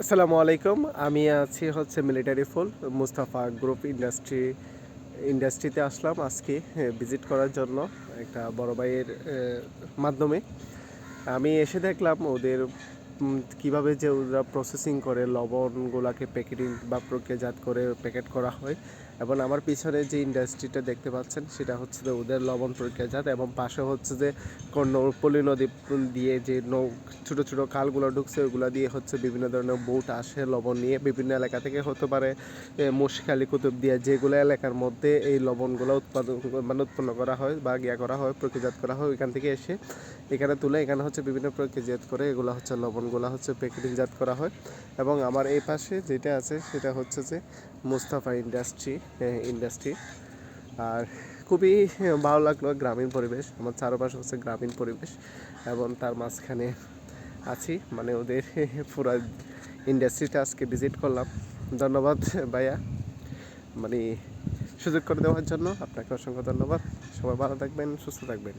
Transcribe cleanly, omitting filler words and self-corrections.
আসসালামু আলাইকুম। আমি আছি হচ্ছে মিলিটারি ফুল মুস্তাফা গ্রুপ ইন্ডাস্ট্রিতে আসলাম আজকে ভিজিট করার জন্য একটা বড় ভাইয়ের মাধ্যমে। আমি এসে দেখলাম ওদের কিভাবে যে ওরা প্রসেসিং করে লবণগুলাকে প্যাকেটিং বা প্রক্রিয়াজাত করে প্যাকেট করা হয়। এবং আমার পিছনে যে ইন্ডাস্ট্রিটা দেখতে পাচ্ছেন সেটা হচ্ছে যে ওদের লবণ প্রক্রিয়াজাত, এবং পাশে হচ্ছে যে পলি নদী দিয়ে যে ছোটো ছোটো খালগুলো ঢুকছে ওগুলো দিয়ে হচ্ছে বিভিন্ন ধরনের বোট আসে লবণ নিয়ে বিভিন্ন এলাকা থেকে, হতে পারে মুশখালী কুতুবদিয়া, যেগুলো এলাকার মধ্যে এই লবণগুলো উৎপন্ন করা হয় বা করা হয় প্রক্রিয়াজাত করা হয়, ওইখান থেকে এসে এখানে তুলে এখানে হচ্ছে বিভিন্ন প্রক্রিয়াজাত করে এগুলো হচ্ছে লবণগুলো হচ্ছে প্যাকেটিংজাত করা হয়। এবং আমার এই পাশে যেটা আছে সেটা হচ্ছে যে মুস্তাফা ইন্ডাস্ট্রি। আর খুবই ভালো লাগলো, গ্রামীণ পরিবেশ, আমার চারপাশে হচ্ছে গ্রামীণ পরিবেশ এবং তার মাঝখানে আছি, মানে ওদের পুরো ইন্ডাস্ট্রিটা আজকে ভিজিট করলাম। ধন্যবাদ ভাইয়া, মানে সুযোগ করে দেওয়ার জন্য আপনাকে অসংখ্য ধন্যবাদ। সবাই ভালো থাকবেন, সুস্থ থাকবেন।